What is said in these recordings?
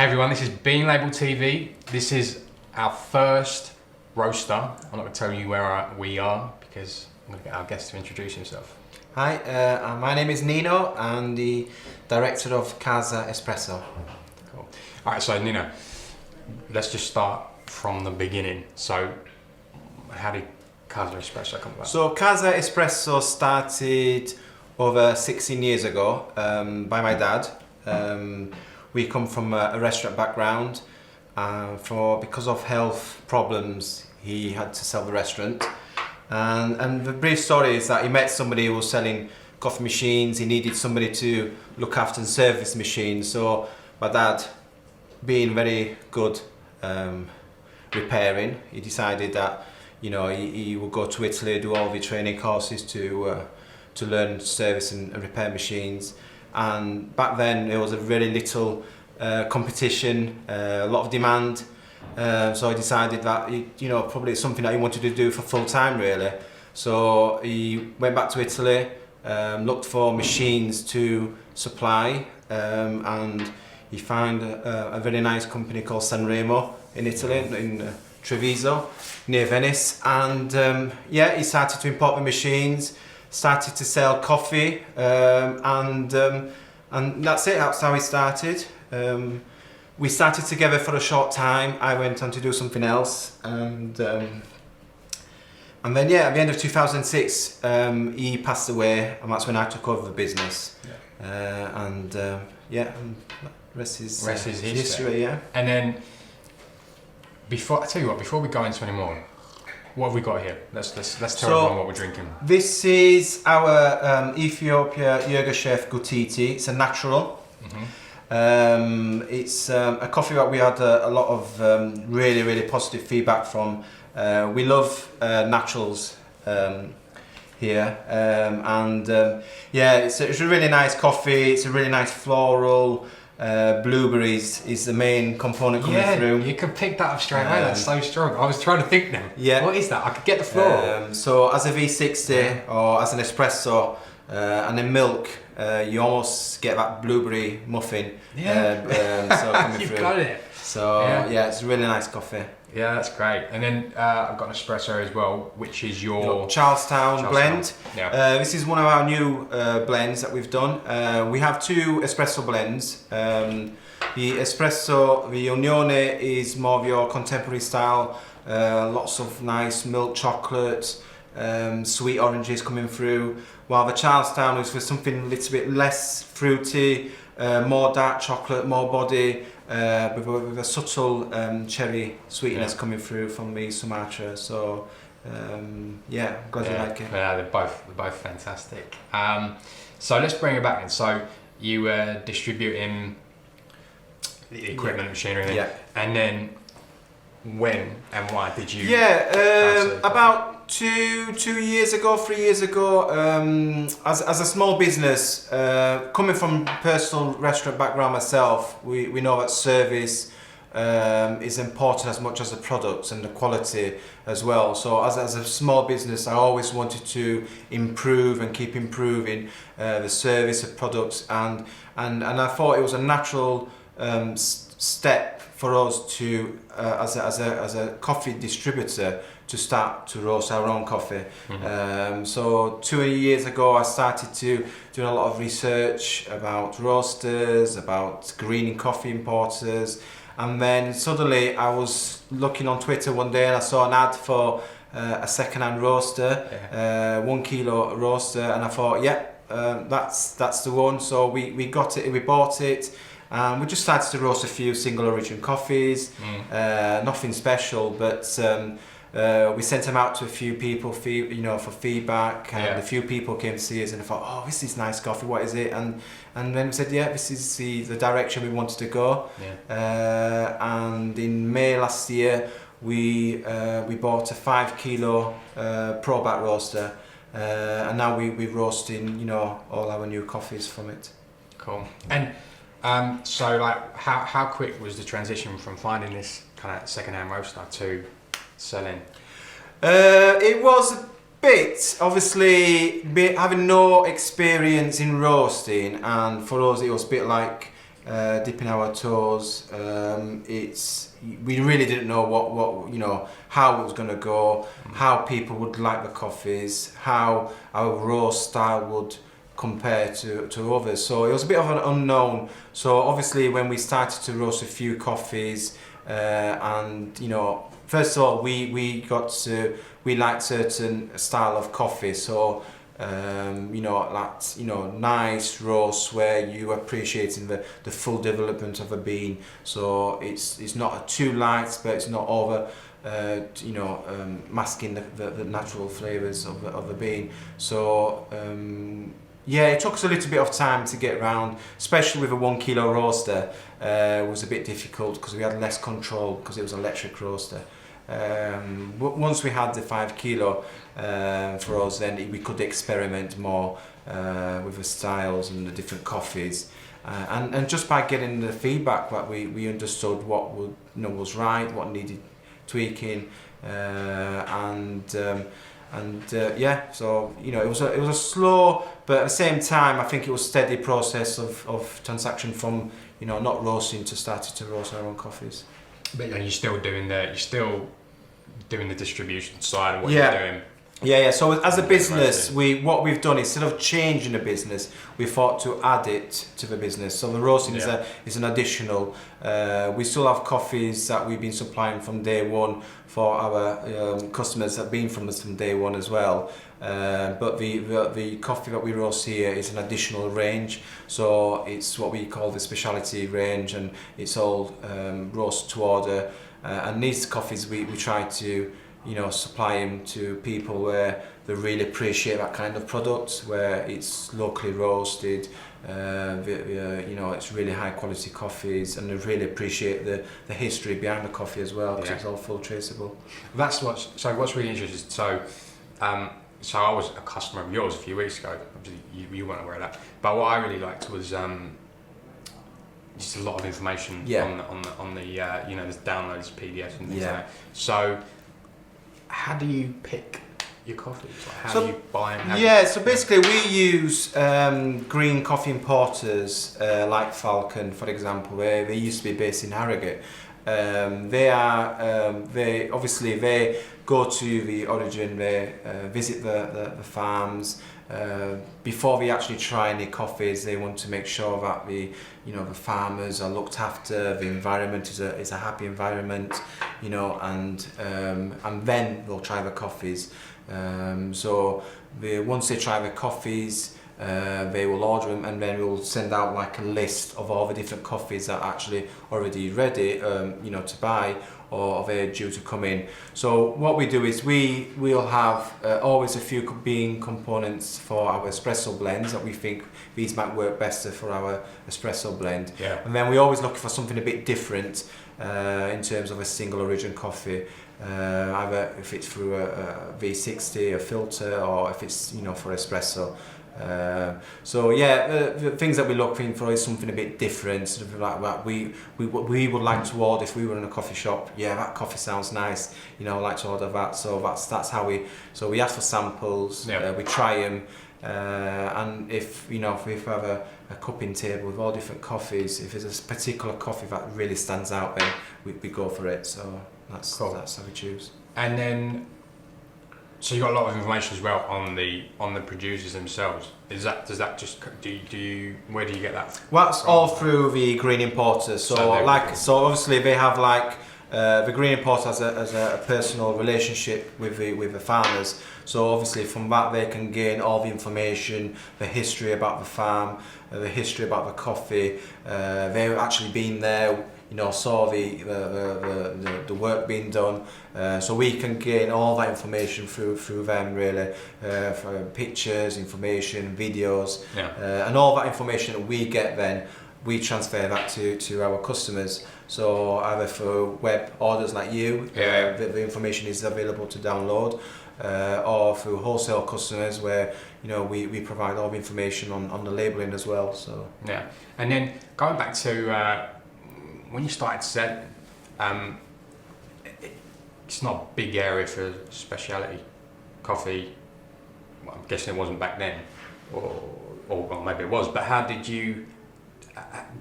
Hey everyone, this is Bean Label TV. This is our first roaster. I'm not going to tell you where we are because I'm going to get our guest to introduce himself. Hi, my name is Nino. I'm the director of Casa Espresso. Cool. Alright, so Nino, let's just start from the beginning. So, how did Casa Espresso come about? So Casa Espresso started over 16 years ago by my dad. We come from a restaurant background. Because of health problems, he had to sell the restaurant. And the brief story is that he met somebody who was selling coffee machines. He needed somebody to look after and service machines. So my dad, being very good repairing, he decided that he would go to Italy, do all the training courses to learn service and repair machines. And back then there was a very little competition, a lot of demand. So I decided that probably it's something that he wanted to do for full time really. So he went back to Italy, looked for machines to supply, and he found a very nice company called Sanremo in Italy, in Treviso, near Venice. And he started to import the machines, started to sell coffee, and that's it. That's how it started. We started together for a short time. I went on to do something else, and then at the end of 2006, he passed away, and that's when I took over the business. Rest is history. Yeah. And then before we go into any more, what have we got here? Let's tell everyone what we're drinking. This is our Ethiopia Yorkshire Gutiti. It's a natural. Mm-hmm. It's a coffee that we had a lot of really positive feedback from. We love naturals here, it's a really nice coffee. It's a really nice floral. Blueberries is the main component coming through. You could pick that up straight away. That's so strong. I was trying to think now. Yeah. What is that? I could get the floral. So as a V60 or as an espresso, and then milk, you almost get that blueberry muffin. Coming You've through. got it. So it's a really nice coffee. Yeah, that's great. And then I've got an espresso as well, which is your Charlestown blend. Yeah. This is one of our new blends that we've done. We have two espresso blends. The espresso, the Unione, is more of your contemporary style. Lots of nice milk chocolate, sweet oranges coming through. While the Charlestown is for something a little bit less fruity, more dark chocolate, more body. With a subtle cherry sweetness coming through from the Sumatra, so glad you like it. Yeah, they're both fantastic. So let's bring it back in. So you were distributing the equipment, machinery, and then when and why did you? About 3 years ago, as a small business, coming from personal restaurant background myself, we know that service is important as much as the products and the quality as well. So as a small business, I always wanted to improve and keep improving the service of products, and I thought it was a natural step for us to as a coffee distributor to start to roast our own coffee. Mm-hmm. So 2 years ago I started to do a lot of research about roasters, about greening coffee importers, and then suddenly I was looking on Twitter one day and I saw an ad for a second-hand roaster, 1 kilo roaster, and I thought that's the one. So we got it, we bought it. We just started to roast a few single origin coffees, nothing special, but we sent them out to a few people, for feedback. And a few people came to see us, and I thought, oh, this is nice coffee. What is it? And then we said, this is the direction we wanted to go. And in May last year, we bought a 5 kilo Pro Bat roaster, and now we're roasting, all our new coffees from it. Cool. And so, like, how quick was the transition from finding this kind of second-hand roaster to selling? It was a bit, obviously, having no experience in roasting, and for us it was a bit like dipping our toes. We really didn't know what how it was going to go, how people would like the coffees, how our roast style would compare to others. So it was a bit of an unknown. So obviously when we started to roast a few coffees, and first of all we liked certain style of coffee. So nice roast where you appreciating the full development of a bean. So it's not too light, but it's not over masking the natural flavours of the bean. So it took us a little bit of time to get round, especially with a 1 kilo roaster. It was a bit difficult because we had less control because it was an electric roaster. Once we had the 5 kilo for us, then we could experiment more with the styles and the different coffees, and just by getting the feedback that we understood what was right, what needed tweaking, so it was a slow, but at the same time I think it was a steady process of transaction from not roasting to starting to roast our own coffees. But you're still doing the distribution side of what you're doing. Yeah. So as a business, what we've done, instead of changing the business, we thought to add it to the business. So the roasting is an additional. We still have coffees that we've been supplying from day one for our customers that have been from us from day one as well. But the coffee that we roast here is an additional range. So it's what we call the specialty range, and it's all roast to order. And these coffees we try to supply them to people where they really appreciate that kind of product, where it's locally roasted, it's really high quality coffees, and they really appreciate the history behind the coffee as well, because it's all full traceable. What's really interesting. So I was a customer of yours a few weeks ago. Obviously you weren't aware of that, but what I really liked was just a lot of information on the there's downloads, PDFs and things like that. So how do you pick your coffees? How do you buy them? So basically we use green coffee importers like Falcon, for example, where they used to be based in Harrogate. They go to the origin, they visit the farms. Before they actually try any coffees, they want to make sure that the farmers are looked after, the environment is a happy environment, and then they'll try the coffees. Once they try the coffees, they will order them, and then we'll send out like a list of all the different coffees that are actually already ready, to buy, or they're due to come in. So what we do is we'll have always a few bean components for our espresso blends that we think these might work better for our espresso blend. And then we always look for something a bit different in terms of a single origin coffee. Either if it's through a V60, a filter, or if it's for espresso. The things that we're looking for is something a bit different, sort of like that we would like to order if we were in a coffee shop. That coffee sounds nice, I'd like to order that. So that's how we ask for samples, we try them, and if we have a cupping table with all different coffees, if there's a particular coffee that really stands out, then we go for it. So that's cool. That's how we choose. And then, so you got a lot of information as well on the producers themselves. Where do you get that? Well, that's all through the green importers. So obviously they have the green importer has a personal relationship with the farmers. So obviously from that they can gain all the information, the history about the farm, the history about the coffee. They've actually been there, saw the work being done. So we can gain all that information through them, really, for pictures, information, videos, and all that information that we get, then we transfer that to our customers. So either for web orders like you, the information is available to download, or through wholesale customers where we provide all the information on the labelling as well. So and then going back to when you started selling, it's not a big area for specialty coffee. Well, I'm guessing it wasn't back then, or maybe it was. But how did you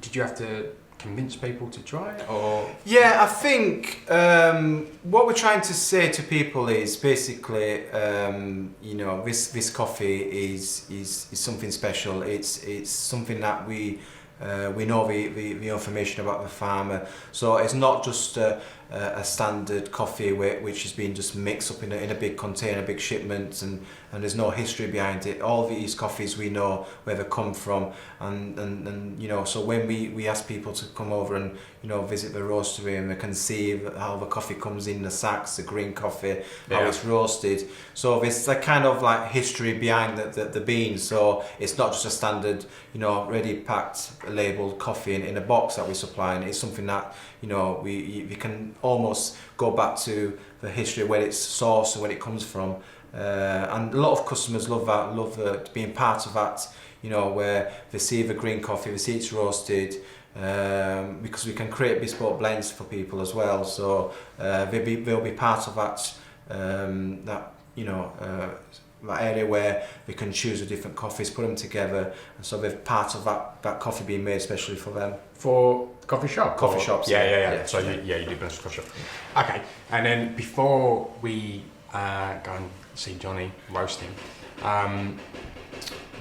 did you have to convince people to try it, or? Yeah, I think what we're trying to say to people is basically, this coffee is something special. It's something that we know the information about the farmer, so it's not just a standard coffee which has been just mixed up in a big container, big shipment, and there's no history behind it. All these coffees we know where they come from, and so when we ask people to come over and visit the roastery, and they can see how the coffee comes in the sacks, the green coffee, how it's roasted. So there's a kind of like history behind the beans. So it's not just a standard ready packed labeled coffee in a box that we supply, and it's something that we can almost go back to the history where it's sourced and where it comes from, and a lot of customers love that, being part of that, where they see the green coffee, they see it's roasted, because we can create bespoke blends for people as well, so they'll be part of that, that area where they can choose the different coffees, put them together, and so they're part of that coffee being made especially for them. For coffee shop? Coffee shops. Yeah. So you do business for coffee shop. Okay, and then before we go and see Johnny roasting,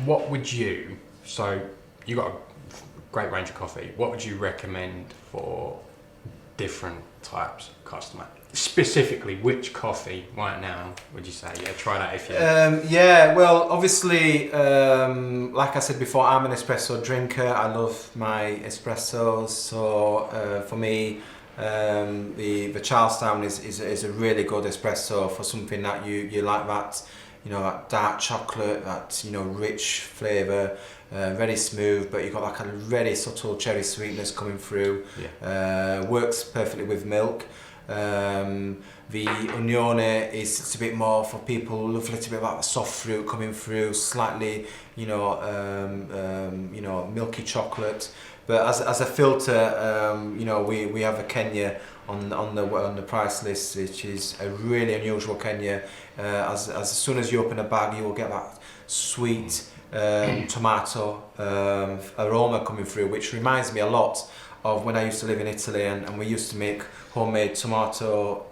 what would you, so you got a great range of coffee, what would you recommend for different types of customer? Specifically, which coffee right now would you say? Yeah, try that if you. Well, obviously, like I said before, I'm an espresso drinker. I love my espressos. So for me, the Charlestown is a really good espresso for something that you like, that that dark chocolate, that rich flavour. Very smooth, but you've got like a really subtle cherry sweetness coming through. Works perfectly with milk. The Unione is it's a bit more for people who love a little bit about the soft fruit coming through, slightly milky chocolate. But as a filter, we have a Kenya on the price list, which is a really unusual Kenya. As soon as you open a bag, you will get that sweet tomato aroma coming through, which reminds me a lot of when I used to live in Italy, and we used to make homemade tomato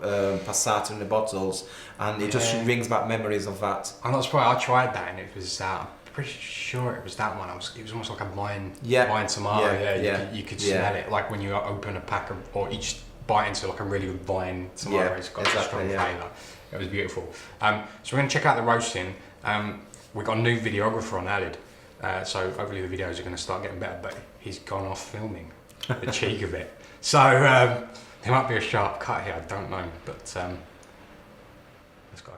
passata in the bottles, and it just brings back memories of that. I'm not surprised. I tried that, and it was I'm pretty sure it was that one. It was almost like a vine tomato. You could smell it, like when you open a pack of, or each bite into like a really good vine tomato. It's got a strong flavour. It was beautiful. So we're going to check out the roasting. We've got a new videographer on added, so hopefully the videos are going to start getting better, but he's gone off filming. The cheek of it. So there might be a sharp cut here, I don't know, but let's go.